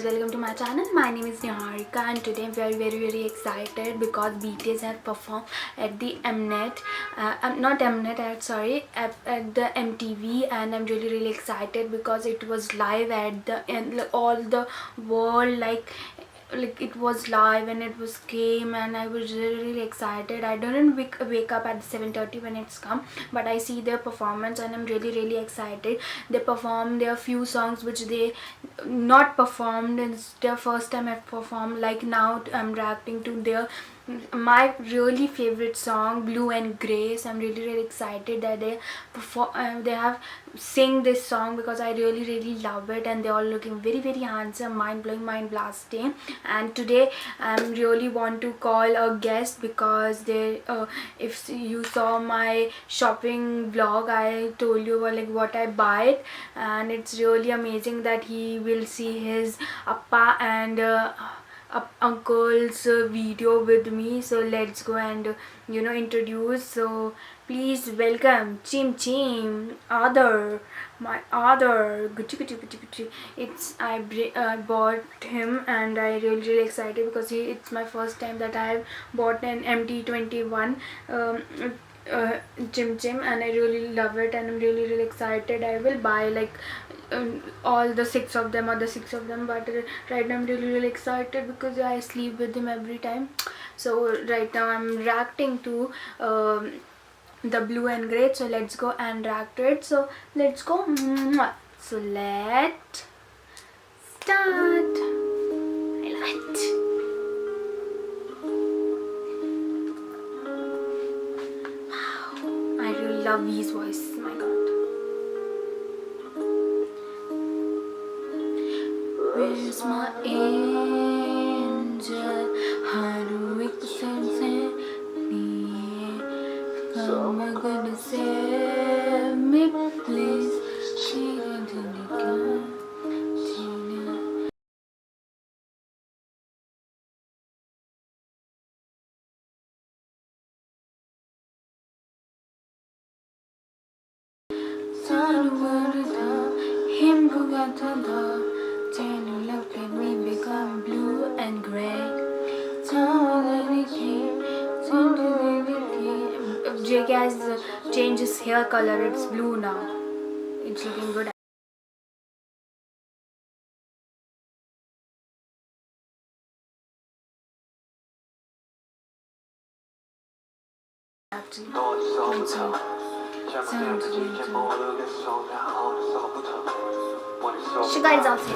guys, welcome to my channel. My name is Niharika and today I'm very excited because BTS have performed at the Mnet, not Mnet, at the MTV, and I'm really excited because it was live at the end, all the world, like it was live and it was came, and I was really excited. I didn't wake up at 7:30 when it's come, but I see their performance and I'm really excited. They performed their few songs which they not performed. It's their first time I've performed. Like now I'm reacting to their my really favorite song Blue and Grey. So I'm really excited that they perform, they have sing this song because I really love it, and they're all looking very handsome, mind blowing, mind blasting. And today I really want to call a guest because they if you saw my shopping vlog, I told you like what I buy, and it's really amazing that he will see his appa and uncle's video with me. So let's go and introduce. So please welcome Chim Other, my other Gucci. It's I bought him, and I really excited because it's my first time that I've bought an MT21 Chim, and I really love it, and I'm really excited. I will buy like all the six of them, but right now I'm really excited because I sleep with him every time. So right now I'm reacting to the Blue and Grey. So let's go and react to it. So let's go. So let's start. I love it. I really love his voice. My God. Where's my angel? How do we send me? Come, my goodness, save me, please. She didn't come. Him who got to the turn you look at me become blue and grey. Jake has changed his hair color, it's blue now. It's looking good. Actually, Sugar is out here.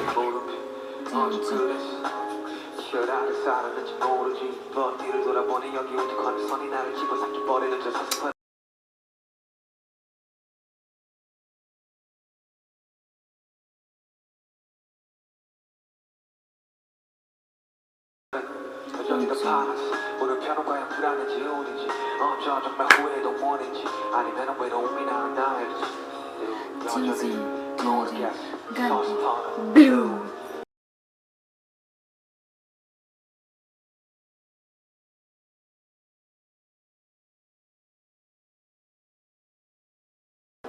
오늘 편안과연 불안한지 우린지 저 정말 후회도 원인지 아니면 외로움이 나 알지 여전히 blue.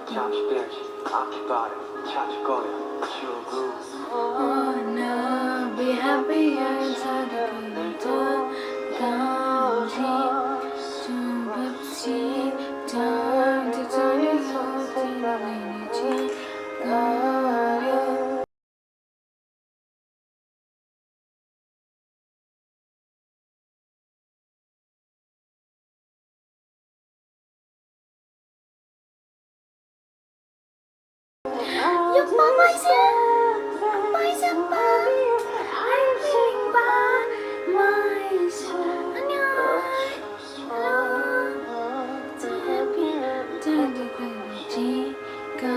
잠시 빼지 않기 바래 찾을 거야 true. Oh no, be happy inside the door. Don't see time to turn it off in the energy. Your mama is here. Papa is here. I'm feeling bad. Myself. So happy. Turn the energy. Go.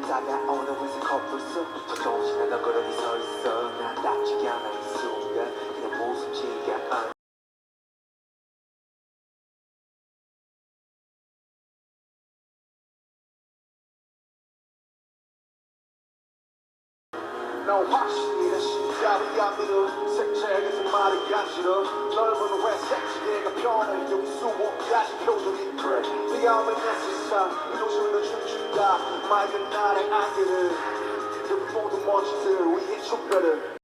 다가오는 회색 커플속 저 정신에 너 그러니 서 있어 나답지 않아 이 순간 그냥 모습지가 않아 난 확실히 시작이 안 믿어 색채에서 말이 안 싫어 넓은 회색 지대가 편해 여기 수목까지 표정이 그래 네가 오면 내 세상 이 도시로 춤춘다 맑은 날의 안개를 그 모든 멋지들 위해 촛별을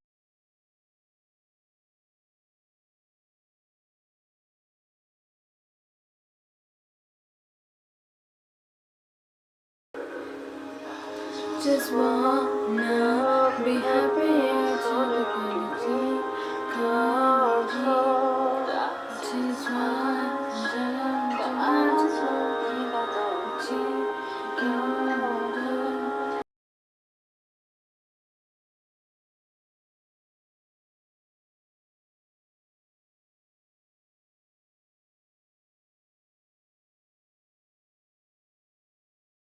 Just wanna be happy until the beauty comes. Just wanna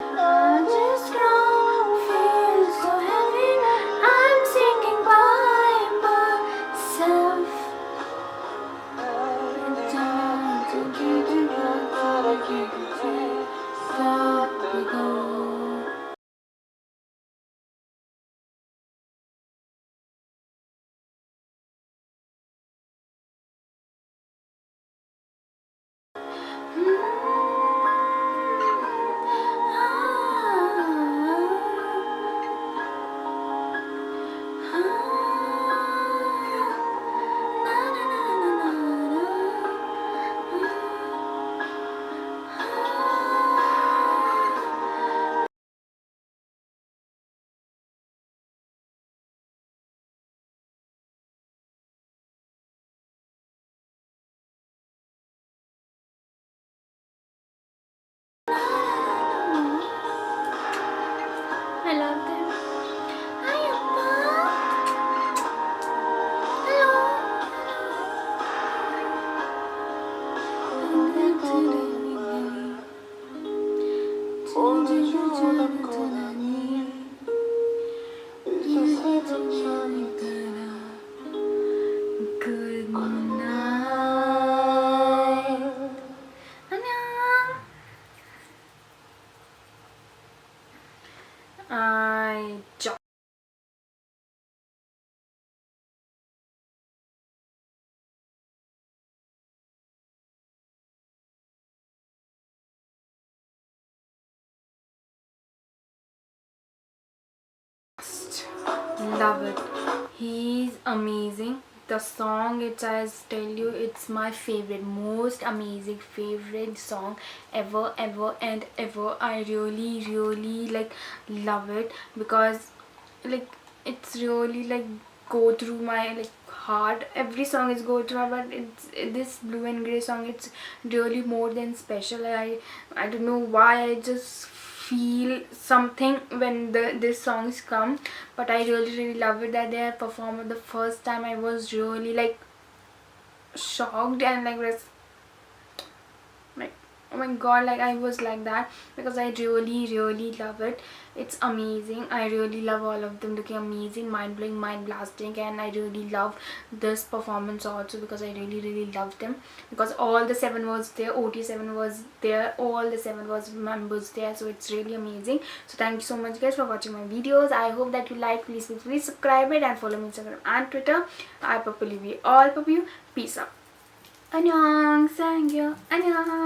I just don't feel so heavy. I'm singing by myself. It's time to get it back, but I can't take. Stop we go. I love them. Hi, Appa. Good night. 안녕. I just love it. He's amazing. The song, it's, I tell you, it's my favorite, most amazing favorite song ever and ever. I really like love it because like it's really like go through my like heart. Every song is go through, but it's this Blue and Grey song, it's really more than special. I don't know why, I just feel something when this songs come, but I really love it that they have performed it the first time. I was really like shocked and like oh my god, like I was like that because I really love it. It's amazing. I really love all of them looking amazing, mind-blowing, mind-blasting, and I really love this performance also because I really love them because all the 7 was there, OT7 was there, all the 7 was members there, so it's really amazing. So thank you so much guys for watching my videos. I hope that you like. Please subscribe it and follow me on Instagram and Twitter. I probably be all of you. Peace out. 안녕. Thank you. 안녕.